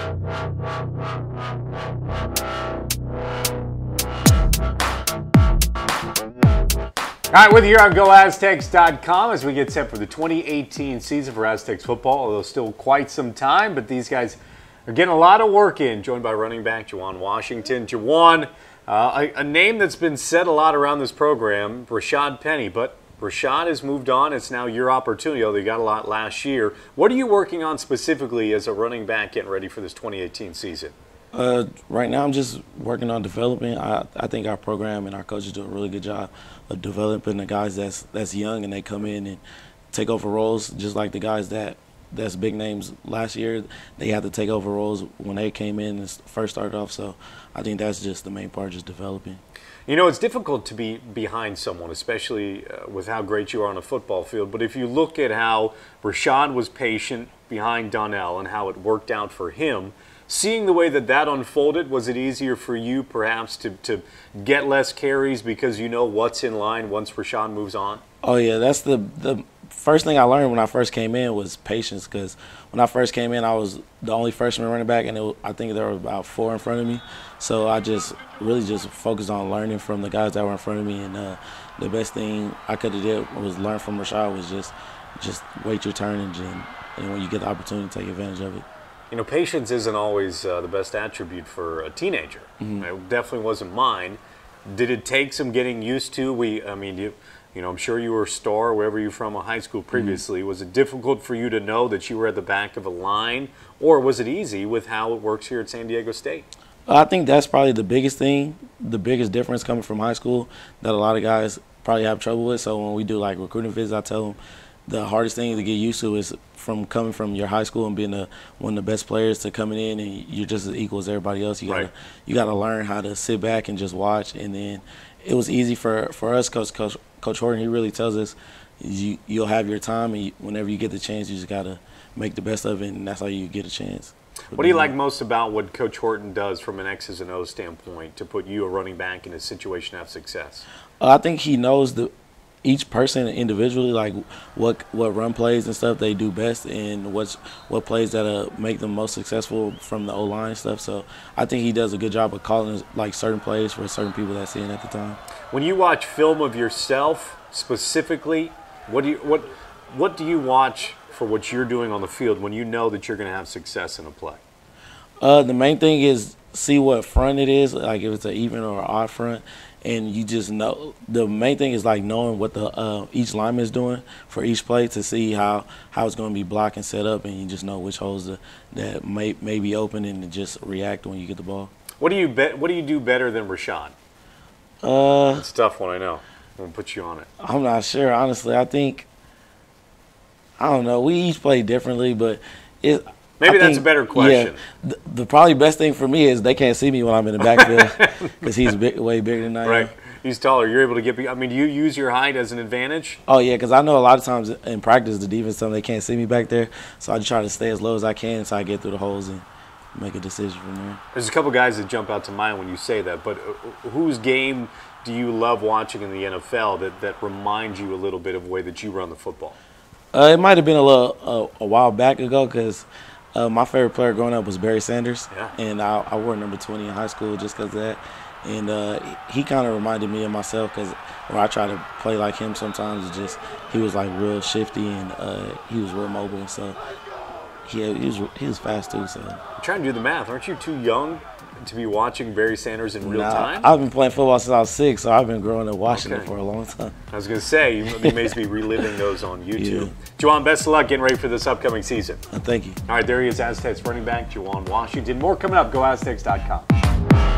All right, with you here on GoAztecs.com as we get set for the 2018 season for Aztecs football, although still quite some time, but these guys are getting a lot of work in, joined by running back Juwan Washington. Juwan, a name that's been said a lot around this program, Rashad Penny, but Rashad has moved on. It's now your opportunity, although you got a lot last year. What are you working on specifically as a running back getting ready for this 2018 season? Right now I'm just working on developing. I think our program and our coaches do a really good job of developing the guys that's young and they come in and take over roles, just like the guys that's big names last year. They had to take over roles when they came in and first started off. So I think that's just the main part, just developing. You know, it's difficult to be behind someone, especially with how great you are on a football field. But if you look at how Rashad was patient behind Donnell and how it worked out for him, seeing the way that unfolded, was it easier for you perhaps to get less carries because you know what's in line once Rashad moves on? Oh, yeah, that's the first thing I learned when I first came in was patience, because when I first came in, I was the only freshman running back, and I think there were about 4 in front of me. So I just really just focused on learning from the guys that were in front of me, and the best thing I could have did was learn from Rashad was just wait your turn and when you get the opportunity, take advantage of it. You know, patience isn't always the best attribute for a teenager. It definitely wasn't mine. Did it take some getting used to? You know, I'm sure you were a star wherever you're from, a high school previously. Was it difficult for you to know that you were at the back of a line, or was it easy with how it works here at San Diego State? I think that's probably the biggest thing, the biggest difference coming from high school that a lot of guys probably have trouble with. So when we do like recruiting visits, I tell them the hardest thing to get used to is from coming from your high school and being one of the best players to coming in and you're just as equal as everybody else. You gotta learn how to sit back and just watch. And then it was easy for us, Coach Horton. He really tells us you'll have your time, and whenever you get the chance, you just gotta make the best of it, and that's how you get a chance. What do you like most about what Coach Horton does from an X's and O's standpoint to put you, a running back, in a situation to have success? I think he knows each person individually, like what run plays and stuff they do best, and what plays that make them most successful from the O-line and stuff. So I think he does a good job of calling like certain plays for certain people that's in at the time. When you watch film of yourself specifically, what do you watch for what you're doing on the field when you know that you're going to have success in a play? The main thing is see what front it is, like if it's an even or an odd front, and you just know. The main thing is like knowing what each lineman is doing for each play to see how it's going to be blocked and set up, and you just know which holes that may be open and just react when you get the ball. What do you do better than Rashad? It's a tough one, I know. I'm going to put you on it. I'm not sure, honestly. I don't know. We each play differently, but maybe that's a better question. Yeah, the probably best thing for me is they can't see me when I'm in the backfield because he's way bigger than I am. Right. He's taller. You're able to get – I mean, do you use your height as an advantage? Oh, yeah, because I know a lot of times in practice the defense tell them they can't see me back there, so I just try to stay as low as I can so I get through the holes and make a decision from there. There's a couple guys that jump out to mind when you say that, but whose game do you love watching in the NFL that reminds you a little bit of the way that you run the football? It might have been a while back ago because my favorite player growing up was Barry Sanders, and I wore number 20 in high school just because of that. And he kind of reminded me of myself because when I try to play like him sometimes, he was like real shifty and he was real mobile. So he was fast too. So I'm trying to do the math. Aren't you too young to be watching Barry Sanders in real time? I've been playing football since I was 6, so I've been growing up watching it for a long time. I was going to say, you may be reliving those on YouTube. Yeah. Juwan, best of luck getting ready for this upcoming season. Thank you. All right, there he is, Aztecs running back Juwan Washington. More coming up. GoAztecs.com.